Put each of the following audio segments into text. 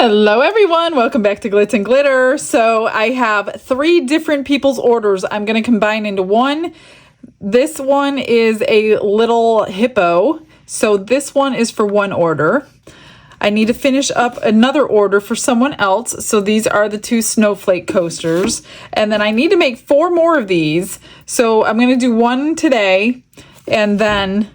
Hello everyone, welcome back to Glitz and Glitter. So I have 3 different people's orders I'm going to combine into one. This one is a little hippo, so this one is for one order. I need to finish up another order for someone else, so these are the 2 snowflake coasters. And then I need to make 4 more of these, so I'm going to do one today, and then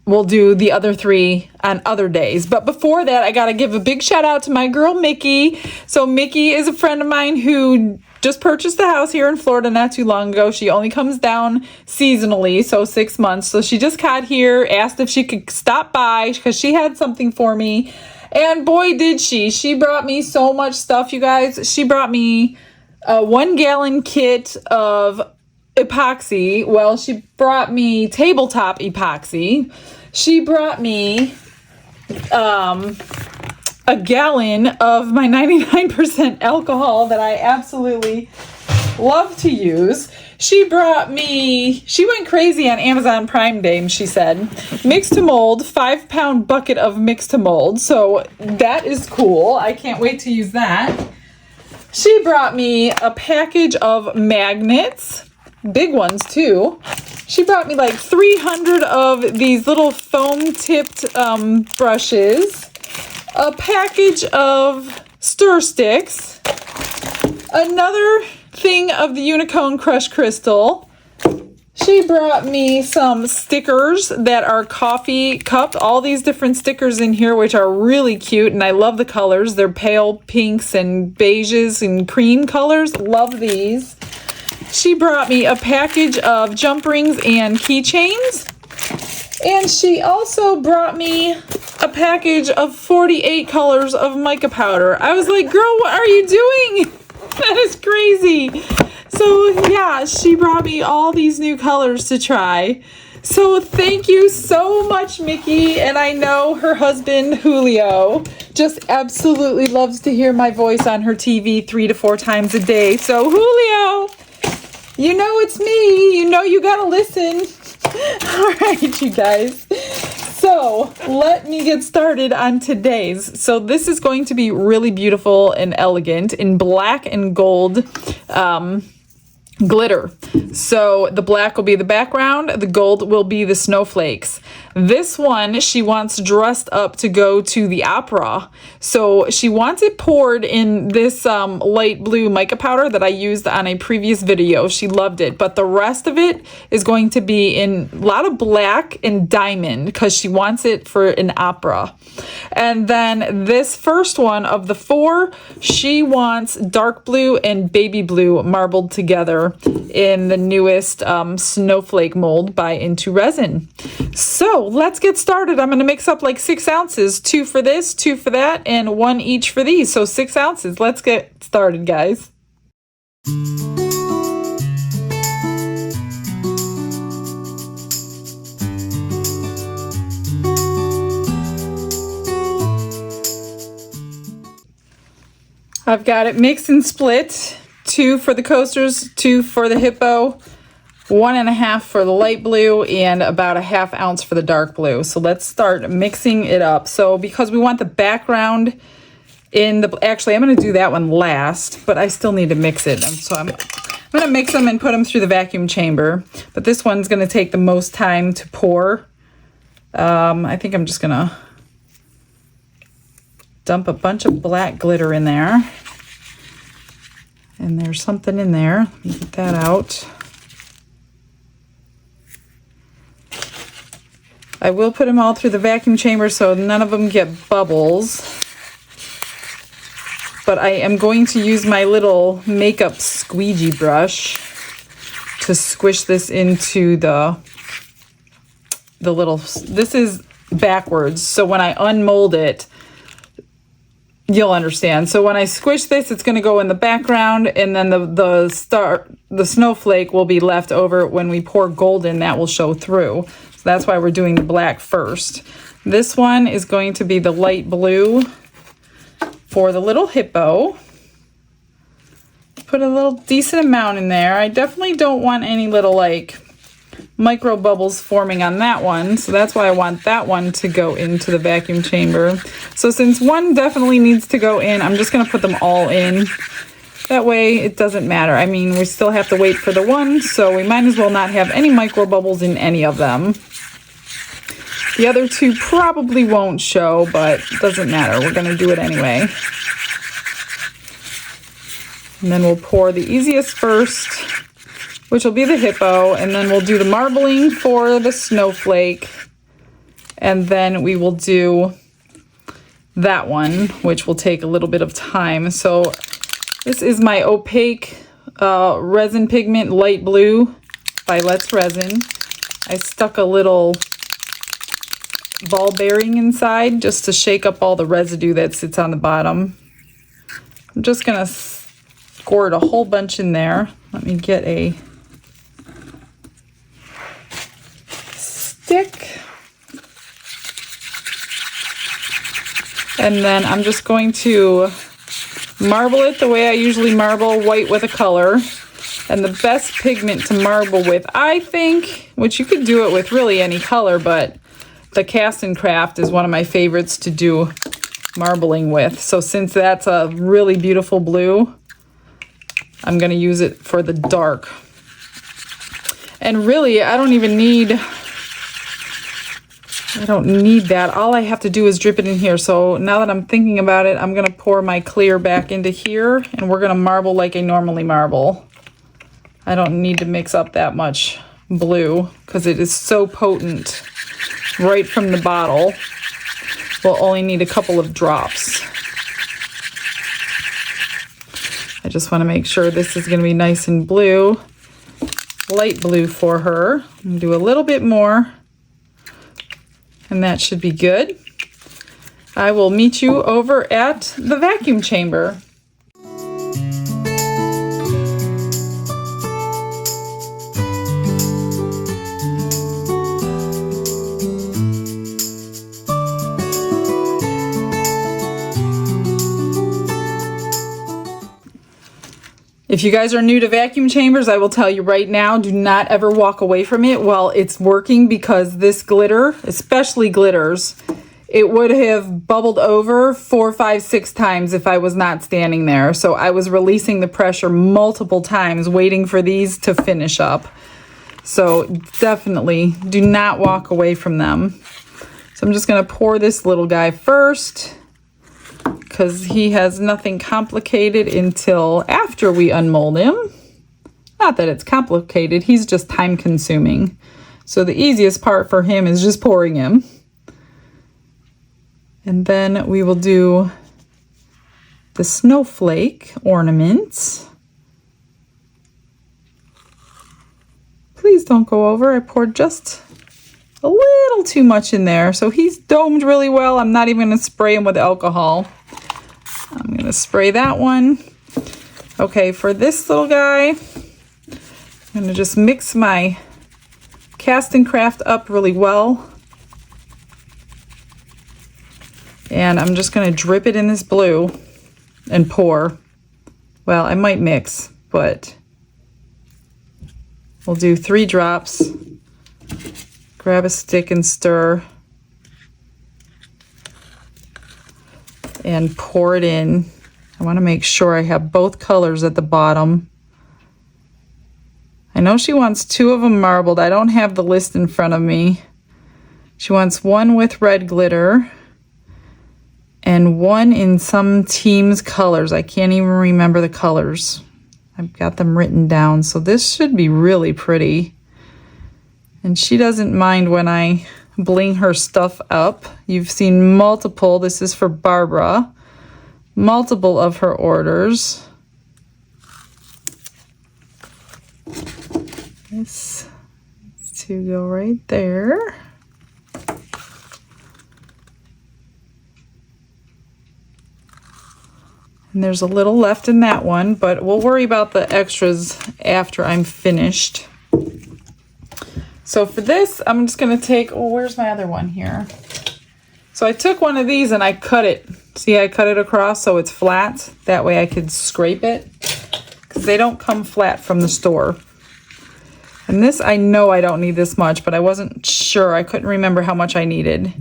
we'll do the other 3 on other days. But before that, I got to give a big shout out to my girl, Mickey. So Mickey is a friend of mine who just purchased the house here in Florida not too long ago. She only comes down seasonally, so 6 months. So she just got here, asked if she could stop by because she had something for me. And boy, did she. She brought me so much stuff, you guys. She brought me a 1-gallon kit of epoxy. Well, she brought me tabletop epoxy. She brought me a gallon of my 99% alcohol that I absolutely love to use. She went crazy on Amazon Prime Day, she said. Mix to mold, 5-pound bucket of mix to mold. So that is cool. I can't wait to use that. She brought me a package of magnets. Big ones too. She brought me like 300 of these little foam tipped brushes, a package of stir sticks, another thing of the Unicone crushed crystal. She brought me some stickers that are coffee cup, all these different stickers in here which are really cute, and I love the colors. They're pale pinks and beiges and cream colors. Love these. She brought me a package of jump rings and keychains. And she also brought me a package of 48 colors of mica powder. I was like, girl, what are you doing? That is crazy. So yeah, she brought me all these new colors to try. So thank you so much, Mickey. And I know her husband, Julio, just absolutely loves to hear my voice on her TV 3 to 4 times a day. So Julio, you know it's me. You know you gotta listen. All right, you guys. So let me get started on today's. So this is going to be really beautiful and elegant in black and gold glitter. So the black will be the background, the gold will be the snowflakes. This one she wants dressed up to go to the opera. So she wants it poured in this light blue mica powder that I used on a previous video. She loved it, but the rest of it is going to be in a lot of black and diamond because she wants it for an opera. And then this first one of the 4, she wants dark blue and baby blue marbled together in the newest snowflake mold by Into Resin. So let's get started. I'm going to mix up like 6 ounces, 2 for this, 2 for that, and 1 each for these. So 6 ounces. Let's get started, guys. I've got it mixed and split. 2 for the coasters, 2 for the hippo, 1.5 for the light blue, and about a 1/2 ounce for the dark blue. So let's start mixing it up. So because we want the background in the, actually I'm going to do that one last, but I still need to mix it. So I'm going to mix them and put them through the vacuum chamber. But this one's going to take the most time to pour. I think I'm just going to dump a bunch of black glitter in there. And there's something in there. Let me get that out. I will put them all through the vacuum chamber so none of them get bubbles. But I am going to use my little makeup squeegee brush to squish this into the little, this is backwards. So when I unmold it, you'll understand. So when I squish this, it's going to go in the background, and then the snowflake will be left over. When we pour gold in, that will show through. So that's why we're doing the black first. This one is going to be the light blue for the little hippo. Put a little decent amount in there. I definitely don't want any little like micro bubbles forming on that one, so that's why I want that one to go into the vacuum chamber. So since one definitely needs to go in, I'm just going to put them all in. That way it doesn't matter. I mean, we still have to wait for the one, so we might as well not have any micro bubbles in any of them. The other two probably won't show, but it doesn't matter. We're going to do it anyway. And then we'll pour the easiest first, which will be the hippo, and then we'll do the marbling for the snowflake, and then we will do that one, which will take a little bit of time. So this is my opaque resin pigment, light blue by Let's Resin. I stuck a little ball bearing inside just to shake up all the residue that sits on the bottom. I'm just gonna squirt a whole bunch in there. Let me get a stick. And then I'm just going to marble it the way I usually marble, white with a color. And the best pigment to marble with, I think, which you could do it with really any color, but the Cast and Craft is one of my favorites to do marbling with. So since that's a really beautiful blue, I'm going to use it for the dark. And really, I don't need that. All I have to do is drip it in here. So now that I'm thinking about it, I'm going to pour my clear back into here, and we're going to marble like I normally marble. I don't need to mix up that much blue because it is so potent right from the bottle. We'll only need a couple of drops. I just want to make sure this is going to be nice and blue, light blue for her. I'm going to do a little bit more, and that should be good. I will meet you over at the vacuum chamber. If you guys are new to vacuum chambers, I will tell you right now, do not ever walk away from it while it's working, because this glitter, especially glitters, it would have bubbled over 4, 5, 6 times if I was not standing there. So I was releasing the pressure multiple times waiting for these to finish up. So definitely do not walk away from them. So I'm just going to pour this little guy first, because he has nothing complicated until after we unmold him. Not that it's complicated, he's just time consuming. So the easiest part for him is just pouring him. And then we will do the snowflake ornaments. Please don't go over, I poured just a little too much in there. So he's domed really well. I'm not even gonna spray him with alcohol. I'm going to spray that one. Okay, for this little guy, I'm going to just mix my Cast and Craft up really well. And I'm just going to drip it in this blue and pour. Well, I might mix, but we'll do 3 drops. Grab a stick and stir. And pour it in. I want to make sure I have both colors at the bottom. I know she wants 2 of them marbled. I don't have the list in front of me. She wants 1 with red glitter and 1 in some team's colors. I can't even remember the colors. I've got them written down. So this should be really pretty. And she doesn't mind when I bling her stuff up. You've seen multiple, this is for Barbara, multiple of her orders. This to go right there. And there's a little left in that one, but we'll worry about the extras after I'm finished. So for this, I'm just going to take, oh, where's my other one here? So I took one of these and I cut it. See, I cut it across so it's flat. That way I could scrape it, because they don't come flat from the store. And this, I know I don't need this much, but I wasn't sure. I couldn't remember how much I needed.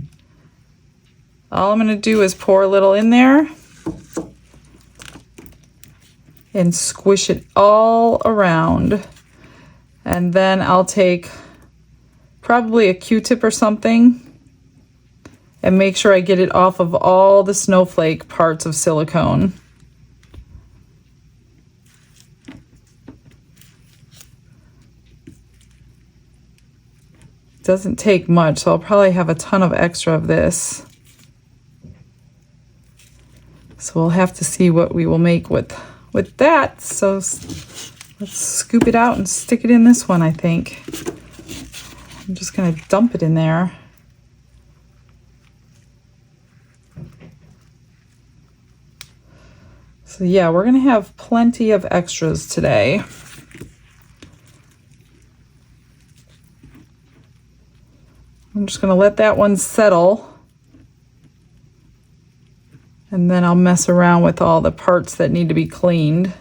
All I'm gonna do is pour a little in there and squish it all around. And then I'll take probably a Q-tip or something and make sure I get it off of all the snowflake parts of silicone. Doesn't take much, so I'll probably have a ton of extra of this. So we'll have to see what we will make with that. So let's scoop it out and stick it in this one, I think. I'm just gonna dump it in there. So yeah, we're gonna have plenty of extras today. I'm just gonna let that one settle. And then I'll mess around with all the parts that need to be cleaned.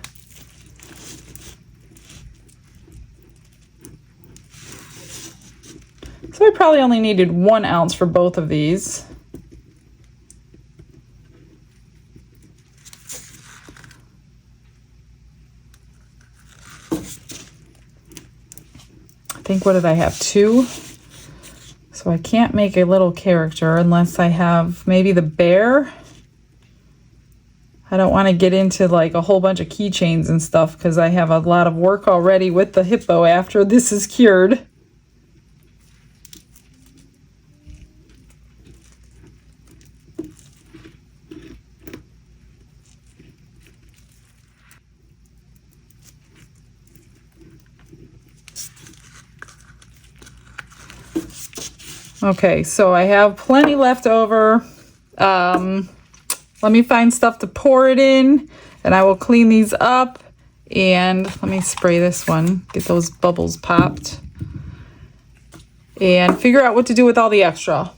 So I probably only needed 1 ounce for both of these. I think, what did I have, 2? So I can't make a little character unless I have maybe the bear. I don't want to get into like a whole bunch of keychains and stuff because I have a lot of work already with the hippo after this is cured. Okay, so I have plenty left over. Let me find stuff to pour it in, and I will clean these up. And let me spray this one, get those bubbles popped, and figure out what to do with all the extra.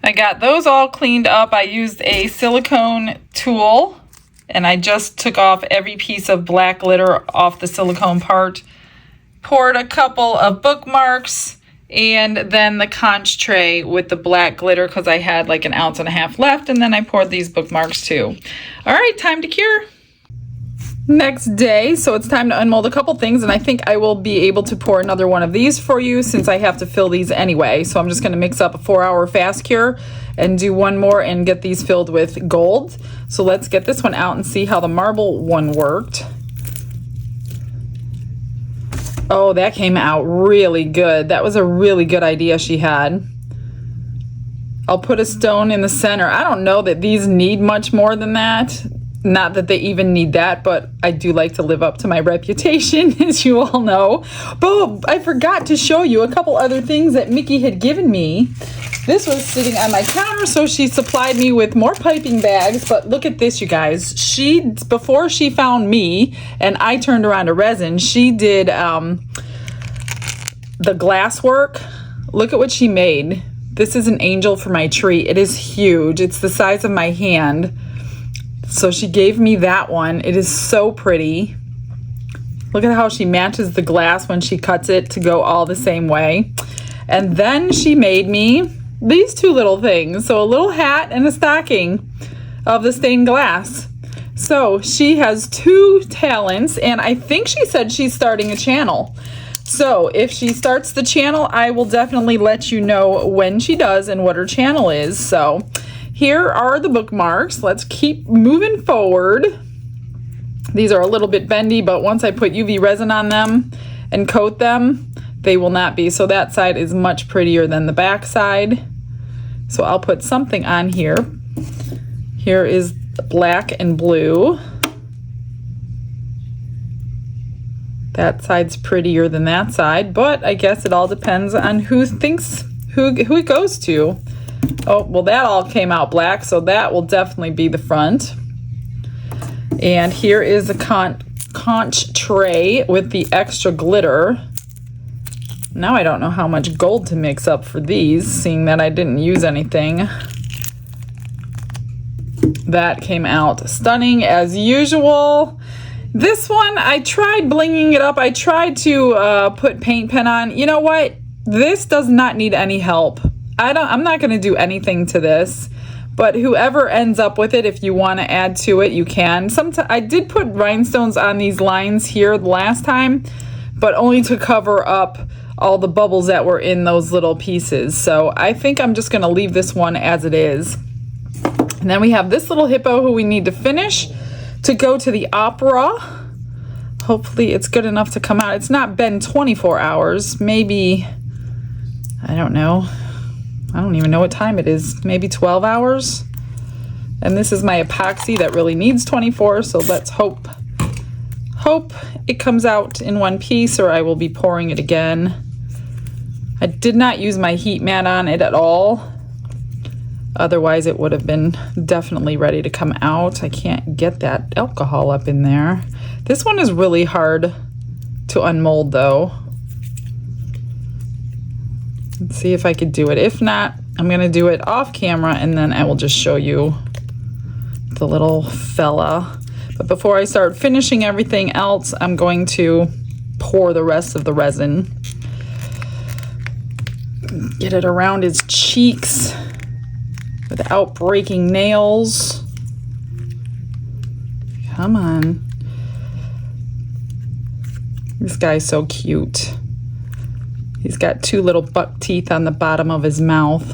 I got those all cleaned up. I used a silicone tool and I just took off every piece of black glitter off the silicone part. Poured a couple of bookmarks and then the conch tray with the black glitter because I had like 1.5 ounces left, and then I poured these bookmarks too. All right, time to cure. Next day, so it's time to unmold a couple things, and I think I will be able to pour another one of these for you since I have to fill these anyway. So I'm just going to mix up a 4-hour fast cure and do one more and get these filled with gold. So let's get this one out and see how the marble one worked. Oh, that came out really good. That was a really good idea she had. I'll put a stone in the center. I don't know that these need much more than that. Not that they even need that, but I do like to live up to my reputation, as you all know. But I forgot to show you a couple other things that Mickey had given me. This was sitting on my counter, so she supplied me with more piping bags. But look at this, you guys. Before she found me and I turned around to Resin, she did the glass work. Look at what she made. This is an angel for my tree. It is huge. It's the size of my hand. So she gave me that one. It is so pretty. Look at how she matches the glass when she cuts it to go all the same way. And then she made me these 2 little things. So a little hat and a stocking of the stained glass. So she has 2 talents, and I think she said she's starting a channel. So if she starts the channel, I will definitely let you know when she does and what her channel is. So here are the bookmarks. Let's keep moving forward. These are a little bit bendy, but once I put UV resin on them and coat them, they will not be. So that side is much prettier than the back side. So I'll put something on here. Here is black and blue. That side's prettier than that side, but I guess it all depends on who it goes to. Oh, well, that all came out black, so that will definitely be the front. And here is a conch tray with the extra glitter. Now I don't know how much gold to mix up for these, seeing that I didn't use anything. That came out stunning as usual. This one, I tried blinging it up. I tried to put paint pen on. You know what? This does not need any help. I'm not going to do anything to this. But whoever ends up with it, if you want to add to it, you can. I did put rhinestones on these lines here the last time, but only to cover up all the bubbles that were in those little pieces. So I think I'm just going to leave this one as it is. And then we have this little hippo who we need to finish to go to the opera. Hopefully it's good enough to come out. It's not been 24 hours. Maybe, I don't know. I don't even know what time it is. Maybe 12 hours. And this is my epoxy that really needs 24. So let's hope it comes out in one piece, or I will be pouring it again. I did not use my heat mat on it at all. Otherwise it would have been definitely ready to come out. I can't get that alcohol up in there. This one is really hard to unmold though. Let's see if I could do it. If not, I'm gonna do it off camera and then I will just show you the little fella. But before I start finishing everything else, I'm going to pour the rest of the resin. Get it around his cheeks without breaking nails. Come on. This guy's so cute. He's got two little buck teeth on the bottom of his mouth.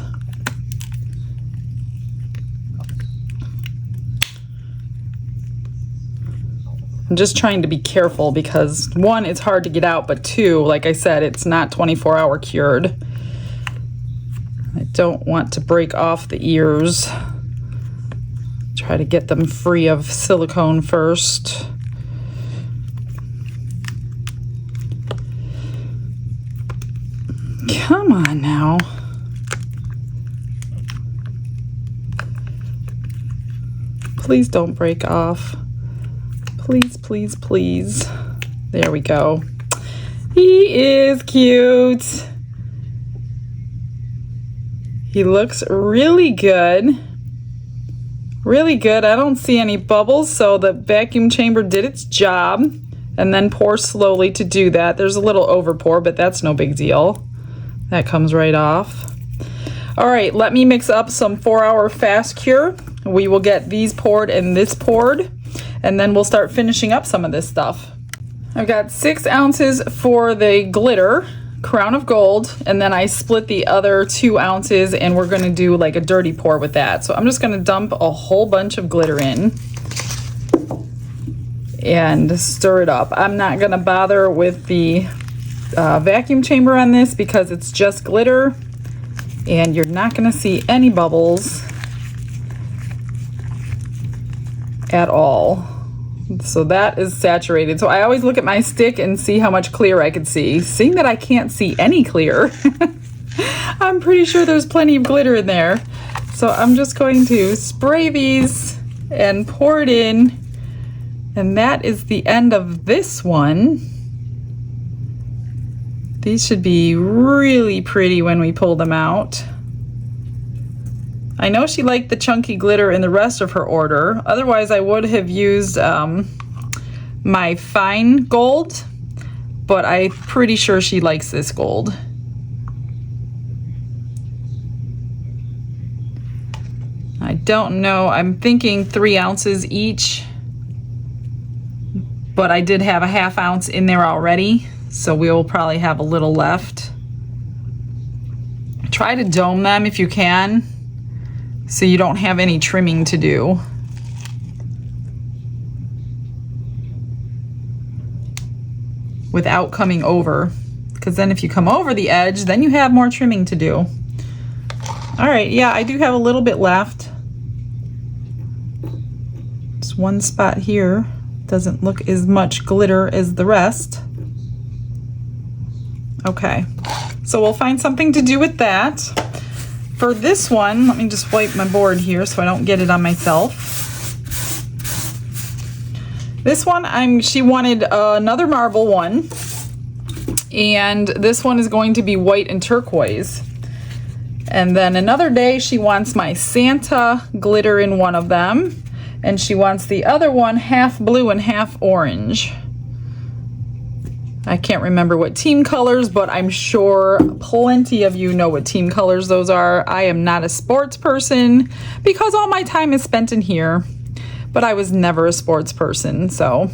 I'm just trying to be careful because one, it's hard to get out, but two, like I said, it's not 24-hour cured. I don't want to break off the ears. Try to get them free of silicone first. Come on now. Please don't break off. Please, please, please. There we go. He is cute. He looks really good. Really good. I don't see any bubbles, so the vacuum chamber did its job. And then pour slowly to do that. There's a little over pour, but that's no big deal. That comes right off. All right, let me mix up some 4-hour fast cure. We will get these poured and this poured, and then we'll start finishing up some of this stuff. I've got 6 ounces for the glitter, crown of gold, and then I split the other 2 ounces and we're gonna do like a dirty pour with that. So I'm just gonna dump a whole bunch of glitter in and stir it up. I'm not gonna bother with the vacuum chamber on this because it's just glitter and you're not gonna see any bubbles at all. So that is saturated. So I always look at my stick and see how much clear I could see. Seeing that I can't see any clear, I'm pretty sure there's plenty of glitter in there. So I'm just going to spray these and pour it in. And that is the end of this one. These should be really pretty when we pull them out. I know she liked the chunky glitter in the rest of her order. Otherwise, I would have used my fine gold, but I'm pretty sure she likes this gold. I don't know. I'm thinking 3 ounces each, but I did have a ½ ounce in there already, so we'll probably have a little left. Try to dome them if you can, so you don't have any trimming to do. Without coming over, because then if you come over the edge, then you have more trimming to do. All right, yeah, I do have a little bit left. Just one spot here. Doesn't look as much glitter as the rest. Okay, so we'll find something to do with that. For this one, let me just wipe my board here so I don't get it on myself. This one, she wanted another marble one, and this one is going to be white and turquoise. And then another day she wants my Santa glitter in one of them, and she wants the other one half blue and half orange. I can't remember what team colors, but I'm sure plenty of you know what team colors those are. I am not a sports person because all my time is spent in here, but I was never a sports person, so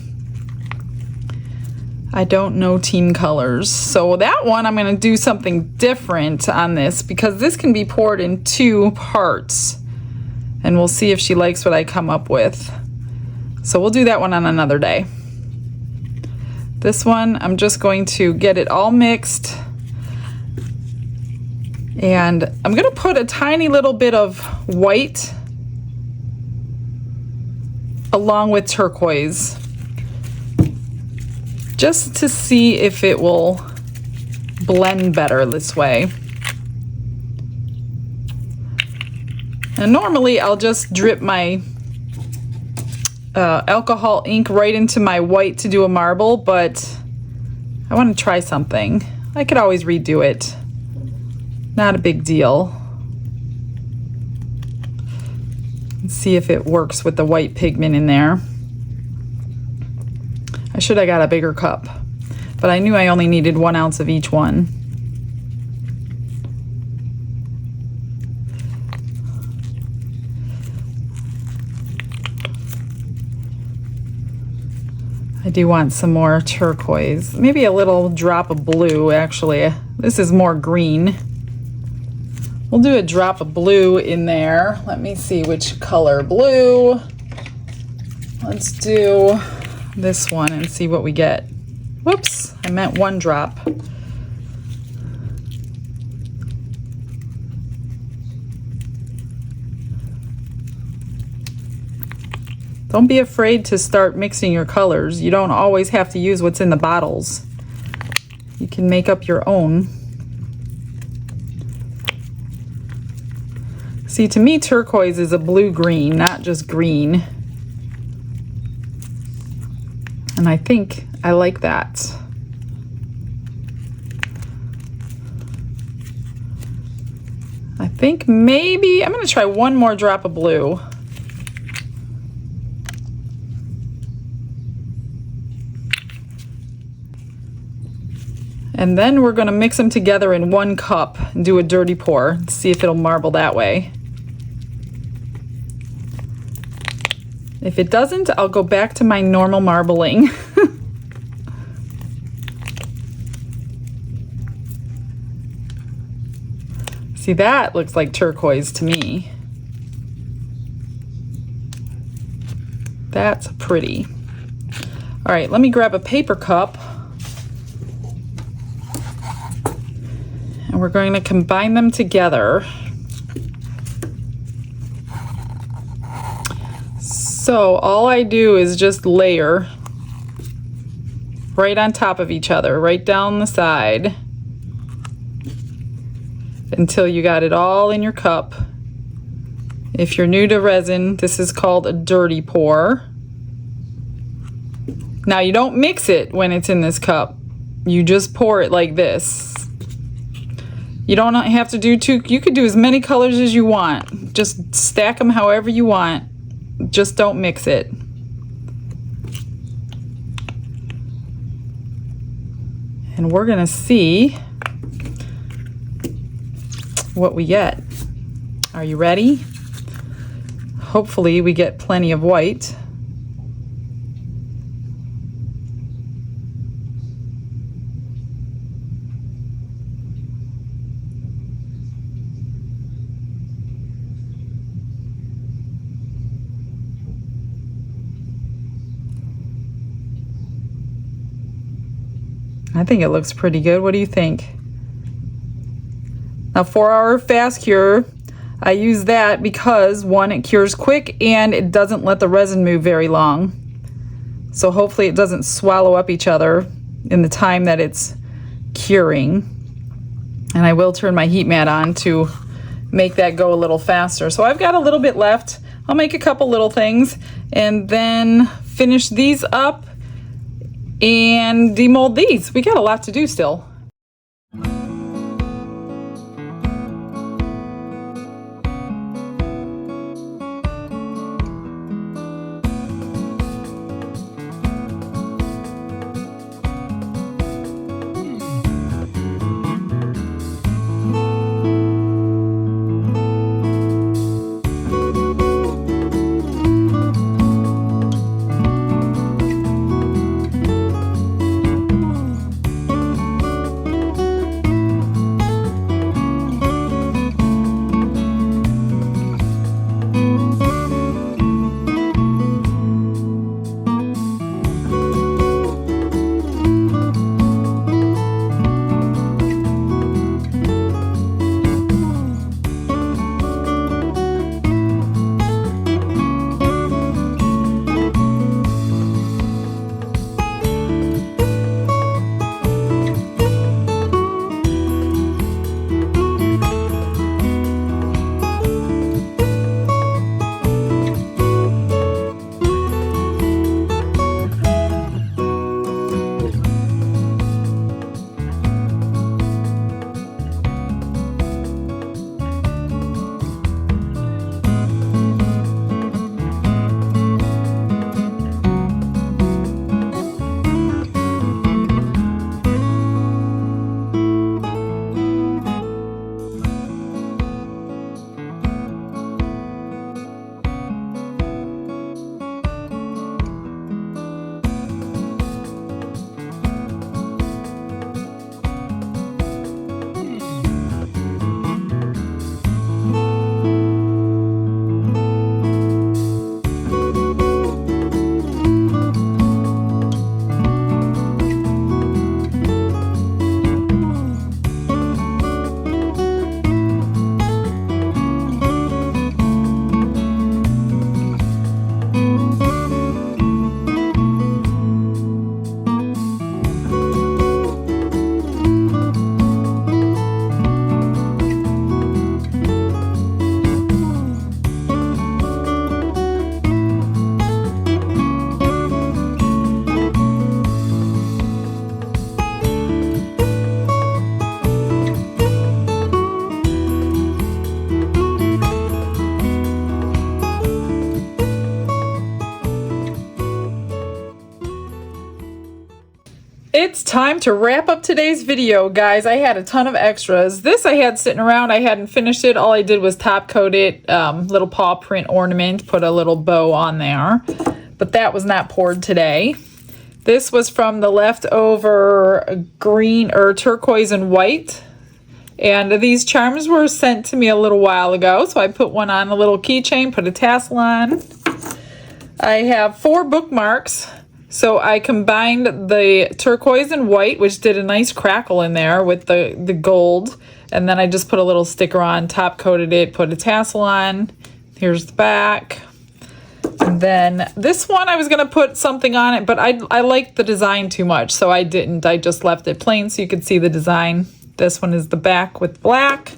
I don't know team colors. So that one, I'm going to do something different on this because this can be poured in 2 parts, and we'll see if she likes what I come up with. So we'll do that one on another day. This one, I'm just going to get it all mixed, and I'm going to put a tiny little bit of white along with turquoise, just to see if it will blend better this way. And normally I'll just drip my alcohol ink right into my white to do a marble, but I want to try something. I could always redo it. Not a big deal. Let's see if it works with the white pigment in there. I should have got a bigger cup, but I knew I only needed 1 ounce of each one. I do want some more turquoise, maybe a little drop of blue. Actually, this is more green. We'll do a drop of blue in there. Let me see which color blue. Let's do this one and see what we get. Whoops, I meant 1 drop. Don't be afraid to start mixing your colors. You don't always have to use what's in the bottles. You can make up your own. See, to me, turquoise is a blue-green, not just green. And I think I like that. I think maybe I'm going to try 1 more drop of blue. And then we're going to mix them together in 1 cup and do a dirty pour. See if it'll marble that way. If it doesn't, I'll go back to my normal marbling. See, that looks like turquoise to me. That's pretty. All right, let me grab a paper cup. And we're going to combine them together. So all I do is just layer right on top of each other, right down the side, until you got it all in your cup. If you're new to resin, this is called a dirty pour. Now you don't mix it when it's in this cup. You just pour it like this. You don't have to do 2, you could do as many colors as you want. Just stack them however you want. Just don't mix it. And we're gonna see what we get. Are you ready? Hopefully we get plenty of white. I think it looks pretty good. What do you think? Now, 4-hour fast cure, I use that because 1, it cures quick and it doesn't let the resin move very long. So hopefully it doesn't swallow up each other in the time that it's curing. And I will turn my heat mat on to make that go a little faster. So I've got a little bit left. I'll make a couple little things and then finish these up and demold these. We got a lot to do still. It's time to wrap up today's video, guys. I had a ton of extras. This I had sitting around. I hadn't finished it. All I did was top coat it, little paw print ornament, put a little bow on there. But that was not poured today. This was from the leftover green or turquoise and white. And these charms were sent to me a little while ago. So I put one on a little keychain, put a tassel on. I have 4 bookmarks. So I combined the turquoise and white, which did a nice crackle in there with the gold. And then I just put a little sticker on, top coated it, put a tassel on. Here's the back. And then this one, I was going to put something on it, but I liked the design too much, so I didn't. I just left it plain so you could see the design. This one is the back with black.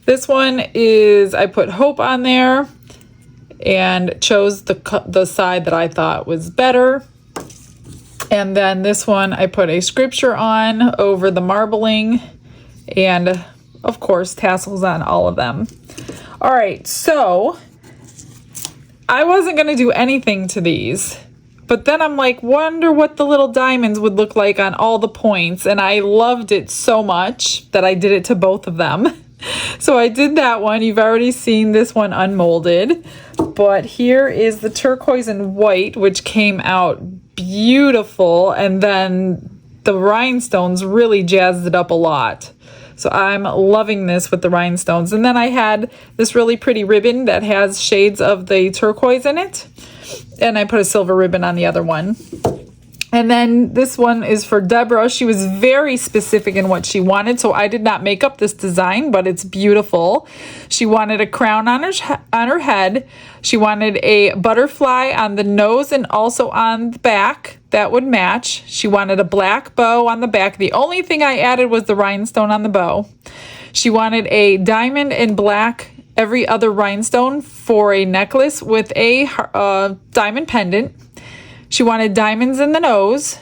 This one is, I put hope on there and chose the side that I thought was better. And then this one I put a scripture on over the marbling, and of course tassels on all of them. All right, so I wasn't going to do anything to these, but then I'm like, wonder what the little diamonds would look like on all the points, and I loved it so much that I did it to both of them. So I did that one. You've already seen this one unmolded, but here is the turquoise and white, which came out beautiful, and then the rhinestones really jazzed it up a lot. So I'm loving this with the rhinestones. And then I had this really pretty ribbon that has shades of the turquoise in it, and I put a silver ribbon on the other one. And then this one is for Deborah. She was very specific in what she wanted, so I did not make up this design, but it's beautiful. She wanted a crown on her head. She wanted a butterfly on the nose and also on the back. that would match. She wanted a black bow on the back. The only thing I added was the rhinestone on the bow. She wanted a diamond and black every other rhinestone for a necklace with a diamond pendant. She wanted diamonds in the nose.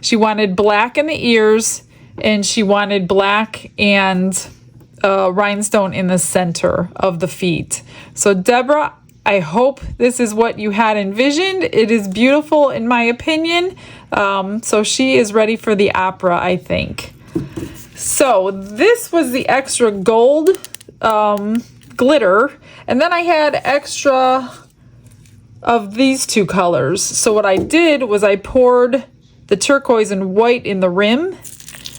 She wanted black in the ears, and she wanted black and rhinestone in the center of the feet. So Deborah, I hope this is what you had envisioned. It is beautiful in my opinion. So she is ready for the opera, I think. So this was the extra gold glitter, and then I had extra of these two colors. So what I did was I poured the turquoise and white in the rim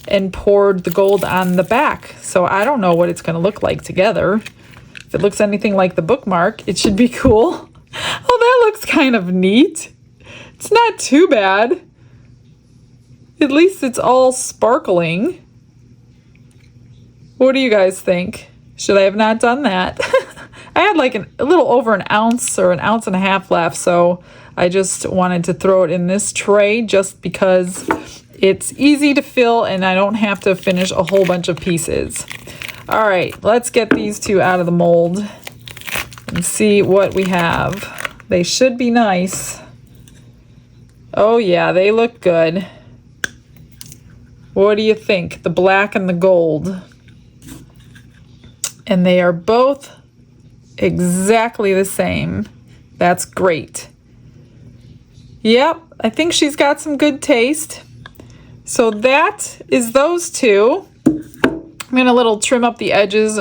and poured the gold on the back. So I don't know what it's going to look like together. If it looks anything like the bookmark, it should be cool. Oh, that looks kind of neat. It's not too bad. At least it's all sparkling. What do you guys think? Should I have not done that? I had like a little over an ounce or an ounce and a half left, so I just wanted to throw it in this tray just because it's easy to fill and I don't have to finish a whole bunch of pieces. All right, let's get these two out of the mold and see what we have. They should be nice. Oh yeah, they look good. What do you think? The black and the gold. And they are both exactly the same. That's great. Yep, I think she's got some good taste. So that is those two. I'm going to little trim up the edges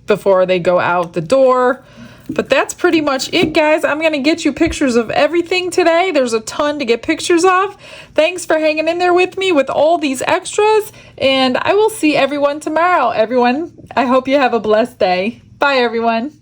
before they go out the door. But that's pretty much it, guys. I'm going to get you pictures of everything today. There's a ton to get pictures of. Thanks for hanging in there with me with all these extras. And I will see everyone tomorrow. Everyone, I hope you have a blessed day. Bye, everyone.